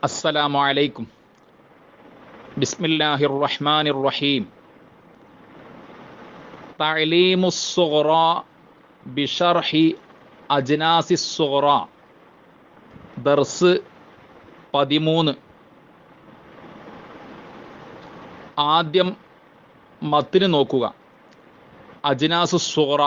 അസ്സലാമു അലൈക്കും. ബിസ്മില്ലാഹിർ റഹ്മാനിർ റഹീം. തഅലീമുസ് സുഗ്റ ബിശർഹി അജ്നാസിസ് സുഗ്റ. ദർസ് 13. ആദ്യം മത്തിന് നോക്കുക. അജ്നാസുസ് സുഗ്റ.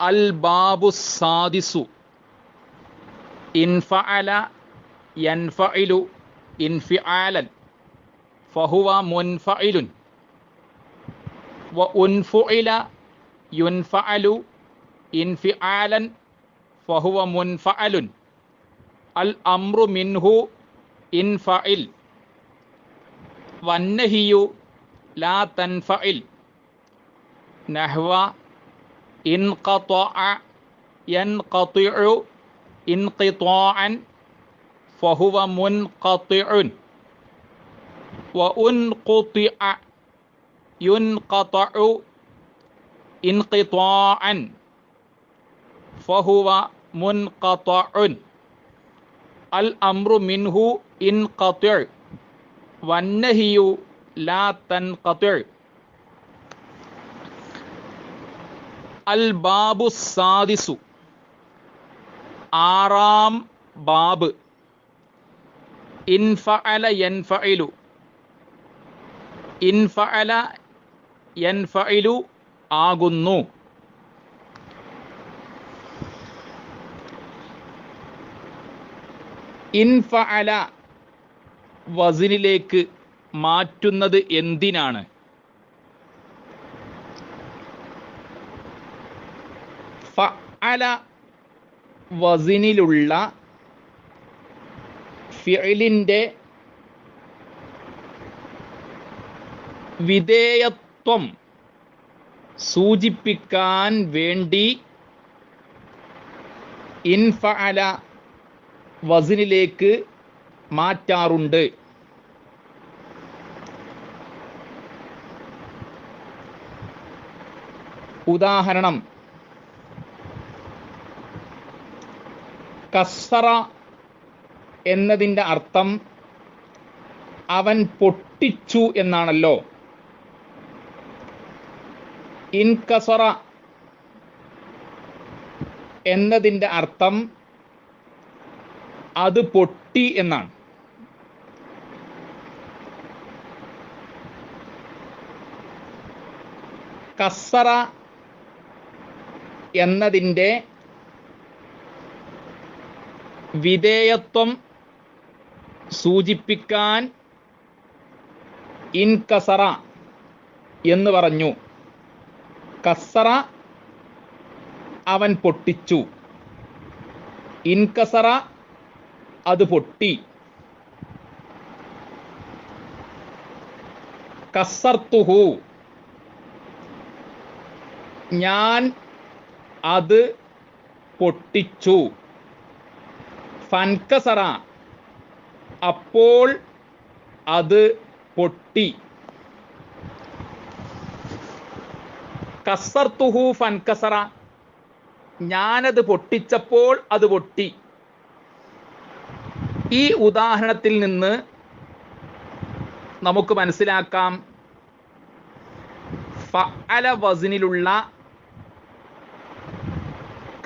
അൽ ബാബു സാദിസു ഇൻഫഅല യൻഫഇലു ഇൻഫിആലൻ ഫഹുവ മുൻഫഇലുൻ വ ഉൻഫുഇല യുൻഫഅലു ഇൻഫിആലൻ ഫഹുവ മുൻഫഅലുൻ. അൽ അംറു മിൻഹു ഇൻഫഇൽ വന്നഹിയു ലാ തൻഫഇൽ. നഹ്വ ഇൻഖതഅ യൻഖതിഉ ഇൻഖിതാഅൻ ഫഹുവ മുൻഖതിഉൻ വ ഉൻഖതിഅ യുൻഖതഉ ഇൻഖിതാഅൻ ഫഹുവ മുൻഖതഉൻ. അൽ അംറു മിൻഹു ഇൻഖതിഉ വന്നഹിയു ലാ തൻഖതിഉ. അൽ ബാബു സാദിസു. ആറാം ബാബ്. ഇൻഫഅല യൻഫഇലു. ഇൻഫഅല യൻഫഇലു ആകുന്നു. ഇൻഫഅല വസ്നിലേക്ക് മാറ്റുന്നത് എന്തിനാണ്? ഫഅല വസ്നിലുള്ള ഫിഇലിൻ്റെ വിധേയത്വം സൂചിപ്പിക്കാൻ വേണ്ടി ഇൻഫഅല വസ്നിലേക്ക് മാറ്റാറുണ്ട്. ഉദാഹരണം: കസ്സറ എന്നതിൻ്റെ അർത്ഥം അവൻ പൊട്ടിച്ചു എന്നാണല്ലോ. ഇൻകസറ എന്നതിൻ്റെ അർത്ഥം അത് പൊട്ടി എന്നാണ്. കസ്സറ എന്നതിൻ്റെ വിധേയത്വം സൂചിപ്പിക്കാൻ ഇൻകസറ എന്ന് പറഞ്ഞു. കസ്സറ അവൻ പൊട്ടിച്ചു. ഇൻകസറ അത് പൊട്ടി. കസ്സർത്തുഹു ഞാൻ അത് പൊട്ടിച്ചു. ഫൻകസറ അപ്പോൾ അത് പൊട്ടി. കസ്സർത്തുഹു ഫൻകസറ ഞാനത് പൊട്ടിച്ചപ്പോൾ അത് പൊട്ടി. ഈ ഉദാഹരണത്തിൽ നിന്ന് നമുക്ക് മനസ്സിലാക്കാം, ഫഅല വസ്നിലുള്ള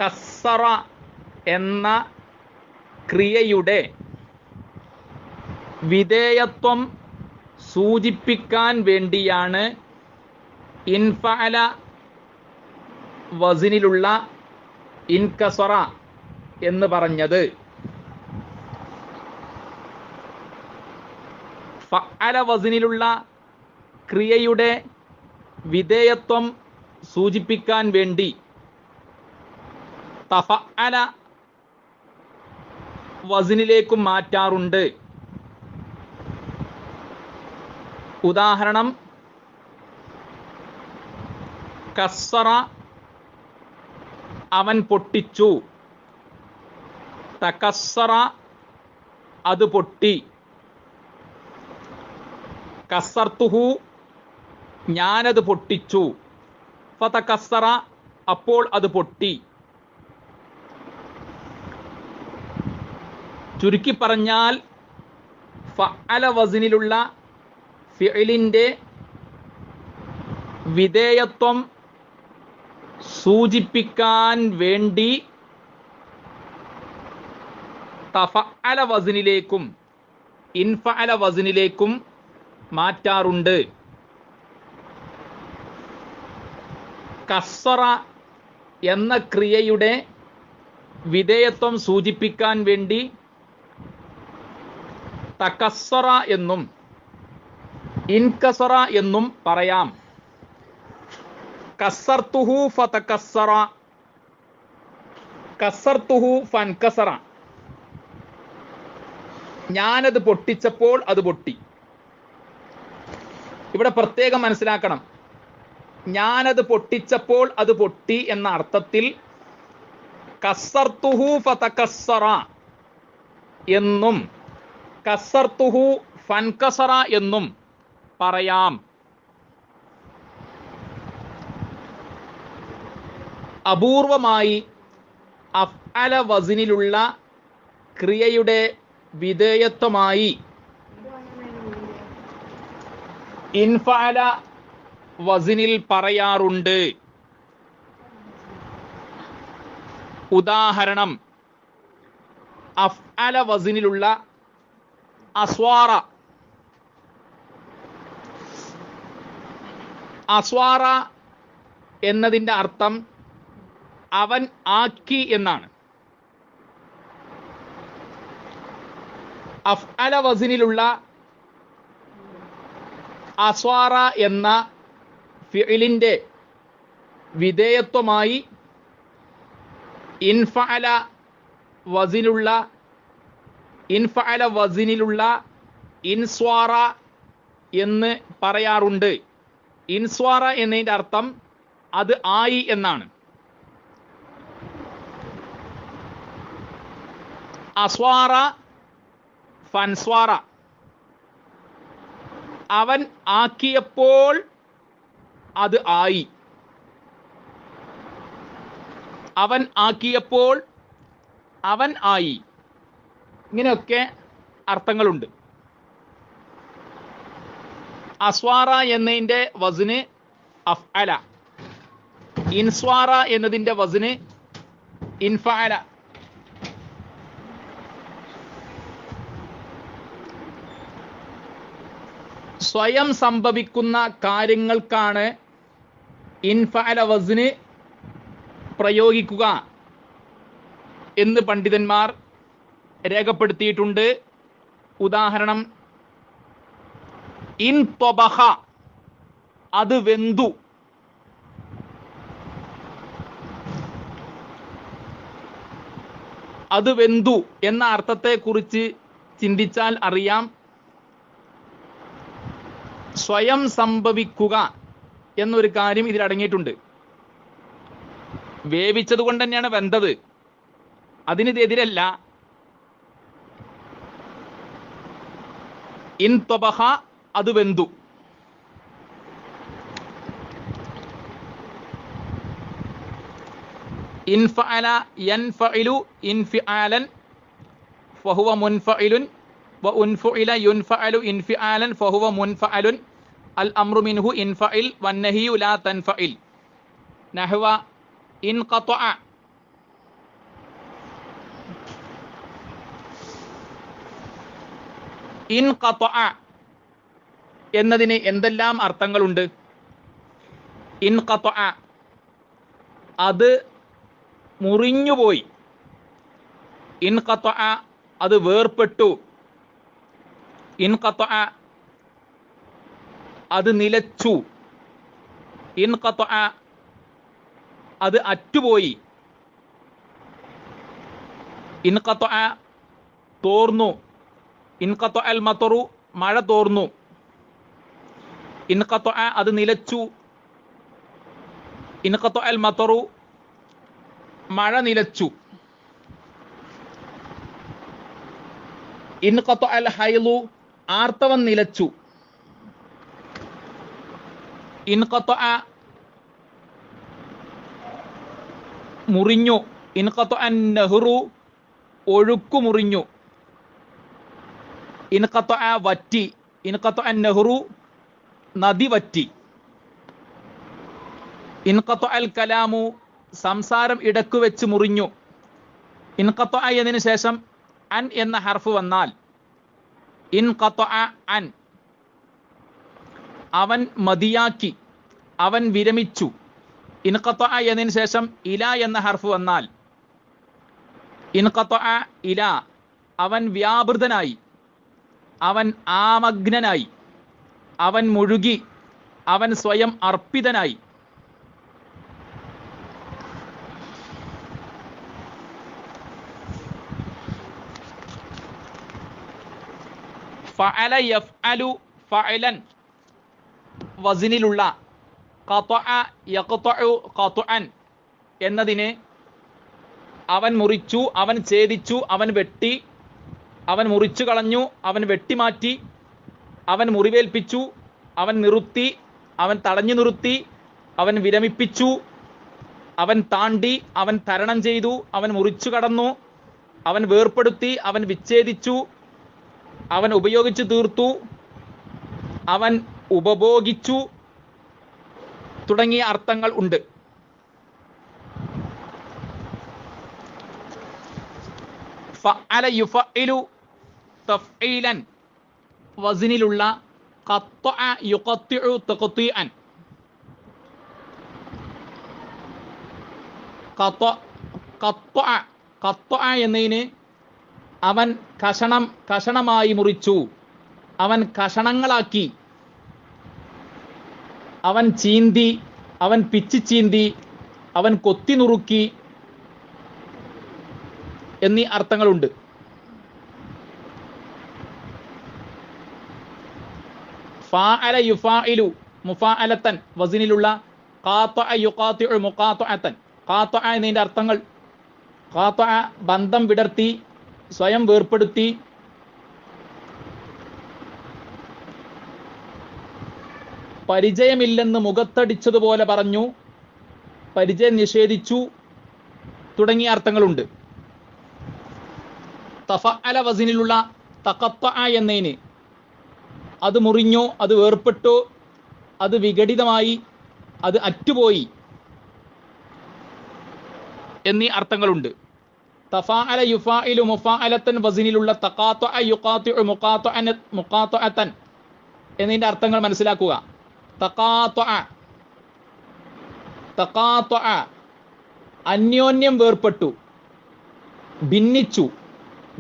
കസ്സറ എന്ന ക്രിയയുടെ വിധേയത്വം സൂചിപ്പിക്കാൻ വേണ്ടിയാണ് ഇൻഫഅല വസ്നിലുള്ള ഇൻകസറ എന്ന് പറഞ്ഞത്. ഫഅല വസ്നിലുള്ള ക്രിയയുടെ വിധേയത്വം സൂചിപ്പിക്കാൻ വേണ്ടി തഫഅല വസ്നിലേക്കും മാറ്റാറുണ്ട്. ഉദാഹരണം: കസ്സറ അവൻ പൊട്ടിച്ചു. തകസ്സറ അത് പൊട്ടി. കസ്സർത്തുഹു ഞാനത് പൊട്ടിച്ചു. ഫതകസ്സറ അപ്പോൾ അത് പൊട്ടി. ചുരുക്കി പറഞ്ഞാൽ ഫഅല വസ്നിലുള്ള ഫിഇലിൻ്റെ വിധേയത്വം സൂചിപ്പിക്കാൻ വേണ്ടി തഫഅല വസ്നിലേക്കും ഇൻഫഅല വസ്നിലേക്കും മാറ്റാറുണ്ട്. കസ്സറ എന്ന ക്രിയയുടെ വിധേയത്വം സൂചിപ്പിക്കാൻ വേണ്ടി തകസ്സറ എന്നും ഇൻകസറ എന്നും പറയാം. കസ്സർത്തുഹു ഫതകസ്സറ, കസ്സർത്തുഹു ഫൻകസറ. ഞാനത് പൊട്ടിച്ചപ്പോൾ അത് പൊട്ടി. ഇവിടെ പ്രത്യേകം മനസ്സിലാക്കണം, ഞാനത് പൊട്ടിച്ചപ്പോൾ അത് പൊട്ടി എന്ന അർത്ഥത്തിൽ കസ്സർത്തുഹു ഫതകസ്സറ എന്നും കസ്സർത്തുഹു ഫൻകസറ എന്നും പറയാം. അപൂർവമായി അഫ്അല വസ്നിലുള്ള ക്രിയയുടെ വിധേയത്വമായി ഇൻഫഅല വസ്നിൽ പറയാറുണ്ട്. ഉദാഹരണം, അഫ്അല വസ്നിലുള്ള അസ്വാറ. അസ്വാറ എന്നതിൻ്റെ അർത്ഥം അവൻ ആക്കി എന്നാണ്. അഫ്അല വസ്നിലുള്ള അസ്വാറ എന്ന ഫിഇലിൻ്റെ വിധേയത്വമായി ഇൻഫഅല വസ്നിലുള്ള ഇൻസ്വാറ എന്ന് പറയാറുണ്ട്. ഇൻസ്വാറ എന്നതിൻ്റെ അർത്ഥം അത് ആയി എന്നാണ്. അസ്വാറ ഫൻസ്വാറ, അവൻ ആക്കിയപ്പോൾ അത് ആയി. അവൻ ആക്കിയപ്പോൾ അവൻ ആയി. ഇങ്ങനെയൊക്കെ അർത്ഥങ്ങളുണ്ട്. അസ്വാറ എന്നതിൻ്റെ വസ്ന് അഫ്അല, ഇൻസ്വാറ എന്നതിൻ്റെ വസ്ന് ഇൻഫഅല. സ്വയം സംഭവിക്കുന്ന കാര്യങ്ങൾക്കാണ് ഇൻഫഅല വസ്ന് പ്രയോഗിക്കുക എന്ന് പണ്ഡിതന്മാർ രേഖപ്പെടുത്തിയിട്ടുണ്ട്. ഉദാഹരണം, ഇൻ ത്വബഖ, അത് വെന്തു. അത് വെന്തു എന്ന അർത്ഥത്തെക്കുറിച്ച് ചിന്തിച്ചാൽ അറിയാം, സ്വയം സംഭവിക്കുക എന്നൊരു കാര്യം ഇതിലടങ്ങിയിട്ടുണ്ട്. വേവിച്ചത് കൊണ്ട് തന്നെയാണ് വെന്തത്, അതിനെതിരല്ല. ഇൻ ത്വബഖ, അത് വെന്തു. ഇൻഫഅല യൻഫഇലു ഇൻഫിആലൻ ഫഹുവ മുൻഫഇലുൻ വഉൻഫഇല യുൻഫഅലു ഇൻഫിആലൻ ഫഹുവ മുൻഫഅലുൻ അൽ അംറു മിൻഹു ഇൻഫഇൽ വന്നഹിയു ലാ തൻഫഇൽ. നഹ്വ ഇൻഖതഅ, ഇൻഖതഅ എന്നതിന് എന്തെല്ലാം അർത്ഥങ്ങളുണ്ട്? ഇൻഖതഅ, അത് മുറിഞ്ഞുപോയി. ഇൻഖതഅ, അത് വേർപെട്ടു. ഇൻഖതഅ, അത് നിലച്ചു. ഇൻഖതഅ, അത് അറ്റുപോയി. ഇൻഖതഅ, തോർന്നു. ഇൻഖതഅൽ മതറു, മഴ തോർന്നു. ഇൻഖതഅ, അത് നിലച്ചു. ഇൻഖതഅൽ മതറു, മഴ നിലച്ചു. ഇൻഖതഅൽ ഹൈളു, ആർത്തവം നിലച്ചു. ഇൻഖതഅ, മുറിഞ്ഞു. ഇൻഖതഅൻ നഹ്റു, ഒഴുക്കു മുറിഞ്ഞു. ഇൻഖത്വഅ വറ്റി, ഇൻഖത്വഅ നെഹ്റു നദി വറ്റി. ഇൻഖത്വഅൽ കലാമു സംസാരം ഇടക്ക് വെച്ച് മുറിഞ്ഞു. ഇൻഖത്വഅ എന്നതിന് ശേഷം അൻ എന്ന ഹർഫ് വന്നാൽ ഇൻഖത്വഅ അൻ അവൻ മതിയാക്കി, അവൻ വിരമിച്ചു. ഇൻഖത്വഅ എന്നതിന് ശേഷം ഇല എന്ന ഹർഫ് വന്നാൽ ഇൻഖത്വഅ ഇല അവൻ വ്യാപൃതനായി, അവൻ ആമഗ്നനായി, അവൻ മുഴുകി, അവൻ സ്വയം അർപ്പിതനായി. ഫഅല യഫ്അലു ഫഅലൻ വസിനിലുള്ള ഖത്വഅ യഖ്തഉ ഖത്വഅൻ എന്നതിന് അവൻ മുറിച്ചു, അവൻ ഛേദിച്ചു, അവൻ വെട്ടി, അവൻ മുറിച്ചു കളഞ്ഞു, അവൻ വെട്ടിമാറ്റി, അവൻ മുറിവേൽപ്പിച്ചു, അവൻ നിർത്തി, അവൻ തടഞ്ഞു നിർത്തി, അവൻ വിരമിപ്പിച്ചു, അവൻ താണ്ടി, അവൻ തരണം ചെയ്തു, അവൻ മുറിച്ചു കടന്നു, അവൻ വേർപ്പെടുത്തി, അവൻ വിച്ഛേദിച്ചു, അവൻ ഉപയോഗിച്ചു തീർത്തു, അവൻ ഉപഭോഗിച്ചു തുടങ്ങിയ അർത്ഥങ്ങൾ ഉണ്ട്. ഫഅല യുഫഇലു തഫ്ഈലൻ വസ്നിലുള്ള ഖത്വഅ യുഖത്തിഉ തഖ്തീഅൻ. ഖത്വഅ എന്നതിന് അവൻ കഷണമായി മുറിച്ചു, അവൻ കഷണങ്ങളാക്കി, അവൻ ചീന്തി, അവൻ പിച്ചി ചീന്തി, അവൻ കൊത്തി നുറുക്കി എന്നീ അർത്ഥങ്ങളുണ്ട്. ഫാഅല യുഫാഇലു മുഫാഅലത്തൻ വസ്നിലുള്ള ഖാതഅ യുഖാതിഉ മുഖാതഅതൻ. ഖാതഅ എന്നതിന്റെ അർത്ഥങ്ങൾ ഖാതഅ ബന്ധം വിടർത്തി, സ്വയം വേർപ്പെടുത്തി, പരിചയമില്ലെന്ന് മുഖത്തടിച്ചതുപോലെ പറഞ്ഞു, പരിചയം നിഷേധിച്ചു തുടങ്ങിയ അർത്ഥങ്ങളുണ്ട്. തഫഅല വസ്നിലുള്ള തഖത്തഅ എന്നതിന് അത് മുറിഞ്ഞു, അത് വേർപ്പെട്ടു, അത് വിഘടിതമായി, അത് അറ്റുപോയി എന്നീ അർത്ഥങ്ങളുണ്ട്. തഫാഅല യുഫാഇലു മുഫാഅലത്തൻ വസ്നിലുള്ള തഖാത്തഅ യുഖാതിഉ മുഖാതഅതൻ എന്നതിന്റെ അർത്ഥങ്ങൾ മനസ്സിലാക്കുക. തഖാത്തഅ അന്യോന്യം വേർപ്പെട്ടു, ഭിന്നിച്ചു,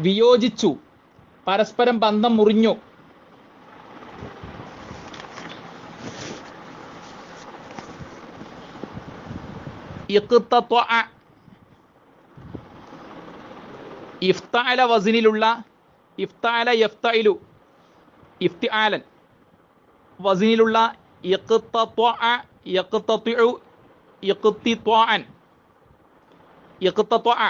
വിയോജിച്ചു, പരസ്പരം ബന്ധം മുറിഞ്ഞു. ഇഖ്തത്വഅ ഇഫ്തഅല വസ്നിലുള്ള ഇഫ്തഅല യഫ്തഇലു ഇഫ്തിആലൻ വസ്നിലുള്ള ഇഖ്തത്വഅ യഖ്തതിഉ ഇഖ്തിത്വാഅൻ. ഇഖ്തത്വഅ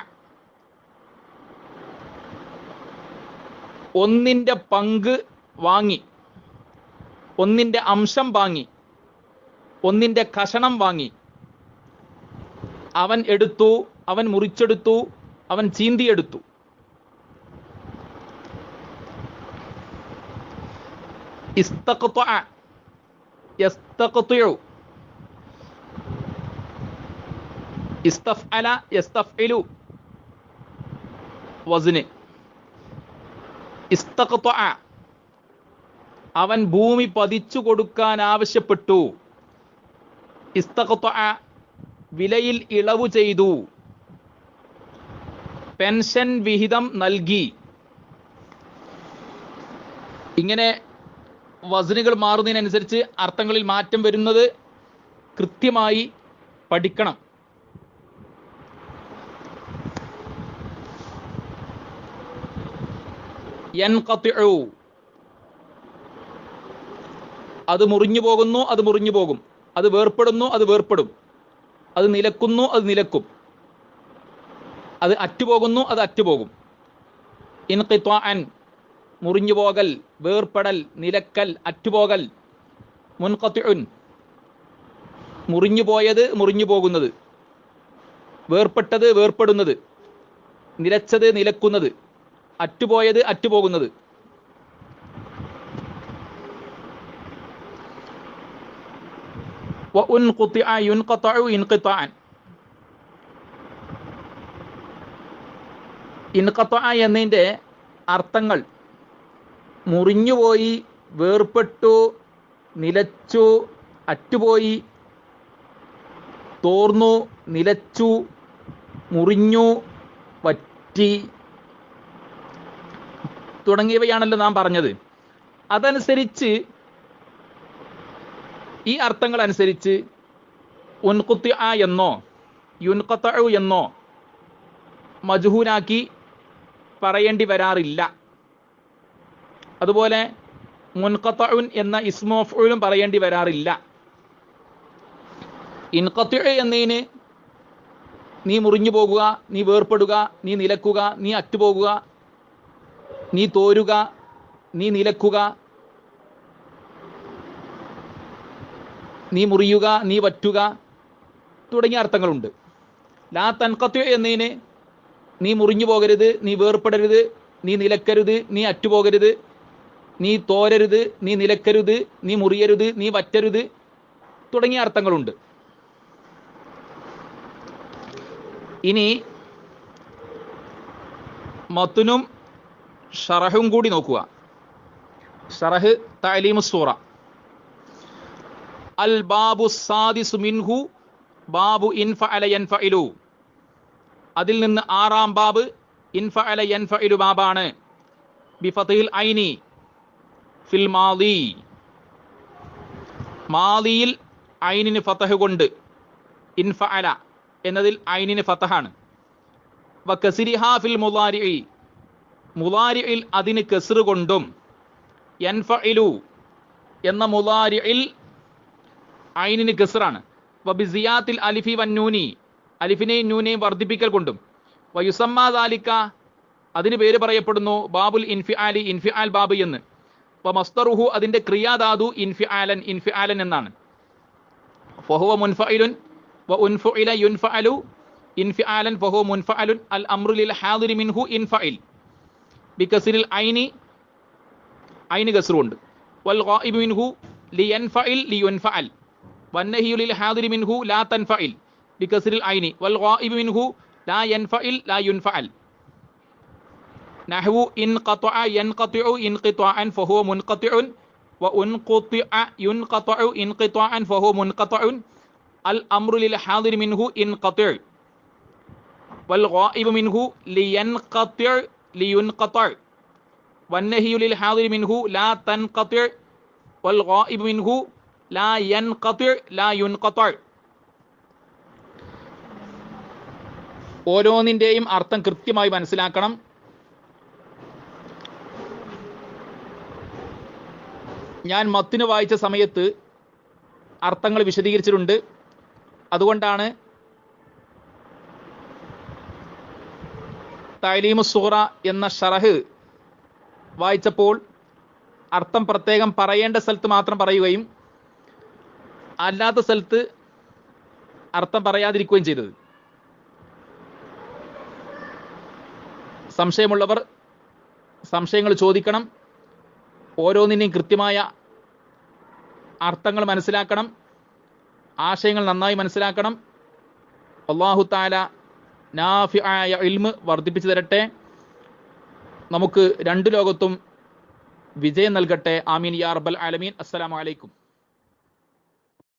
ഒന്നിന്റെ പങ്ക് വാങ്ങി, ഒന്നിന്റെ അംശം വാങ്ങി, ഒന്നിന്റെ കഷണം വാങ്ങി. അവൻ എടുത്തു, അവൻ മുറിച്ചെടുത്തു, അവൻ ചീന്തിയെടുത്തു. ഇസ്തഖ്തഅ യസ്തഖ്തിഉ ഇസ്തഫ്അല യസ്തഫ്ഇലു വസ്ന്. ഇസ്തഖ്തഅ അവൻ ഭൂമി പതിച്ചു കൊടുക്കാൻ ആവശ്യപ്പെട്ടു. ഇസ്തഖ്തഅ വിലയിൽ ഇളവ് ചെയ്തു, പെൻഷൻ വിഹിതം നൽകി. ഇങ്ങനെ വസ്നുകൾ മാറുന്നതിനനുസരിച്ച് അർത്ഥങ്ങളിൽ മാറ്റം വരുന്നത് കൃത്യമായി പഠിക്കണം. യൻഖതിഉ അത് മുറിഞ്ഞു പോകുന്നു, അത് മുറിഞ്ഞു പോകും. അത് വേർപ്പെടുന്നു, അത് വേർപ്പെടും. അത് നിലക്കുന്നു, അത് നിലക്കും. അത് അറ്റുപോകുന്നു, അത് അറ്റുപോകും. ഇൻഖിത്വാഅൻ മുറിഞ്ഞുപോകൽ, വേർപ്പെടൽ, നിലക്കൽ, അറ്റുപോകൽ. മുൻഖതിഉൻ മുറിഞ്ഞുപോയത്, മുറിഞ്ഞു പോകുന്നത്. വേർപ്പെട്ടത്, വേർപ്പെടുന്നത്. നിലച്ചത്, നിലക്കുന്നത്. അറ്റുപോയത്, അറ്റുപോകുന്നത്. വ ഉൻഖുതിഅ യുൻഖതഉ ഇൻഖിതാഅൻ. ഇൻഖതഅ എന്നതിൻ്റെ അർത്ഥങ്ങൾ മുറിഞ്ഞുപോയി, വേർപെട്ടു, നിലച്ചു, അറ്റുപോയി, തോർന്നു, നിലച്ചു, മുറിഞ്ഞു, വറ്റി തുടങ്ങിയവയാണല്ലോ നാം പറഞ്ഞത്. അതനുസരിച്ച് ഈ അർത്ഥങ്ങൾ അനുസരിച്ച് ഉൻഖുതിഅ എന്നോ യുൻഖതഉ എന്നോ മജ്ഹൂലാക്കി പറയേണ്ടി വരാറില്ല. അതുപോലെ മുൻഖതഉൻ എന്ന ഇസ്മു മഫ്ഊലും പറയേണ്ടി വരാറില്ല. ഇൻഖതിഅ എന്നതിന് നീ മുറിഞ്ഞു പോകുക, നീ വേർപ്പെടുക, നീ നിലക്കുക, നീ അറ്റുപോകുക, നീ തോരുക, നീ നിലക്കുക, നീ മുറിയുക, നീ വറ്റുക തുടങ്ങിയ അർത്ഥങ്ങളുണ്ട്. ലാ തൻഖതിഅ എന്നതിന് നീ മുറിഞ്ഞു പോകരുത്, നീ വേർപ്പെടരുത്, നീ നിലക്കരുത്, നീ അറ്റുപോകരുത്, നീ തോരരുത്, നീ നിലക്കരുത്, നീ മുറിയരുത്, നീ വറ്റരുത് തുടങ്ങിയ അർത്ഥങ്ങളുണ്ട്. ഇനി മത്നും ഷറഹും കൂടി നോക്കുക. ഷറഹ് തഅലീമുസ് സൂറ. അൽ ബാബു സാദിസു മിൻഹു ബാബു ഇൻഫഅല യൻഫഇലു. അതിൽ നിന്ന് 6-ാം ബാബ് ഇൻഫഅല യൻഫഇലു ബാബാണ്. ബിഫതിൽ ഐനി ഫിൽ മാദി. മാദിയിൽ ഐനിന് ഫതഹ് കൊണ്ട് ഇൻഫഅല എന്നതിൽ ഐനിന് ഫതഹാണ്. വ കസ്രിഹാ ഫിൽ മുളാരിഇ. മുളാരിഇൽ അതിന് കസ്ർ കൊണ്ടും യൻഫഇലു എന്ന മുളാരിഇൽ ഐനിന് കസ്റാണ്. വ ബിസിയാത്തിൽ അലിഫി വന്നൂനി. അലിഫിനെയും നൂനെയും വർദ്ധിപ്പിക്കൽ കൊണ്ടും. വ യുസമ്മാ ദാലിക അതിന് പേര് പറയപ്പെടുന്നു ബാബുൽ ഇൻഫിആലി, ഇൻഫിആൽ ബാബ് എന്ന്. വ മസ്ദറുഹു അതിൻ്റെ ക്രിയാധാതു ഇൻഫിആലൻ, ഇൻഫിആലൻ എന്നാണ്. ഫഹുവ മുൻഫഇലുൻ വ ഉൻഫഇല യുൻഫഅലു ഇൻഫിആലൻ ഫഹുവ മുൻഫഅലുൻ. അൽ അംറു ലിൽ ഹാദിരി മിൻഹു ഇൻഫഇൽ ബികസ്രിൽ ഐനി, ഐന് കസ്റുണ്ട്. വൽ ഗായിബു മിൻഹു ലിയൻഫഇൽ ലിയുൻഫഅൽ. വന്നഹിയു ലിൽ ഹാദിരി മിൻഹു ലാ തൻഫഇൽ ബികസ്രിൽ ഐനി. വൽ ഗായിബു മിൻഹു ലാ യൻഫഇൽ ലാ യുൻഫഅൽ. നഹ്വു ഇൻഖതഅ യൻഖതിഉ ഇൻഖിതാഅൻ ഫഹുവ മുൻഖതിഉൻ വ ഉൻഖുതിഅ യുൻഖതഉ ഇൻഖിതാഅൻ ഫഹുവ മുൻഖതഉൻ. അൽ അംറു ലിൽ ഹാദിരി മിൻഹു ഇൻഖതി' വൽ ഗായിബു മിൻഹു ലിയൻഖതി' ലിയുൻഖത'. വന്നഹിയു ലിൽ ഹാദിരി മിൻഹു ലാ തൻഖതി' വൽ ഗായിബു മിൻഹു ലാ യൻഖതി' ലാ യുൻഖത'. ഓരോന്നിൻ്റെയും അർത്ഥം കൃത്യമായി മനസ്സിലാക്കണം. ഞാൻ മത്തിന് വായിച്ച സമയത്ത് അർത്ഥങ്ങൾ വിശദീകരിച്ചിട്ടുണ്ട്. അതുകൊണ്ടാണ് തഅലീമുസ് സൂറ എന്ന ഷറഹ് വായിച്ചപ്പോൾ അർത്ഥം പ്രത്യേകം പറയേണ്ട സ്ഥലത്ത് മാത്രം പറയുകയും അല്ലാത്ത സ്ഥലത്ത് അർത്ഥം പറയാതിരിക്കുകയും ചെയ്തത്. സംശയമുള്ളവർ സംശയങ്ങൾ ചോദിക്കണം. ഓരോന്നിനെയും കൃത്യമായ അർത്ഥങ്ങൾ മനസ്സിലാക്കണം. ആശയങ്ങൾ നന്നായി മനസ്സിലാക്കണം. അല്ലാഹു തആല നാഫിആയ ഇൽമ് വർദ്ധിപ്പിച്ചു തരട്ടെ. നമുക്ക് രണ്ട് ലോകത്തും വിജയം നൽകട്ടെ. ആമീൻ യാ റബ്ബൽ ആലമീൻ. അസ്സലാമു അലൈക്കും.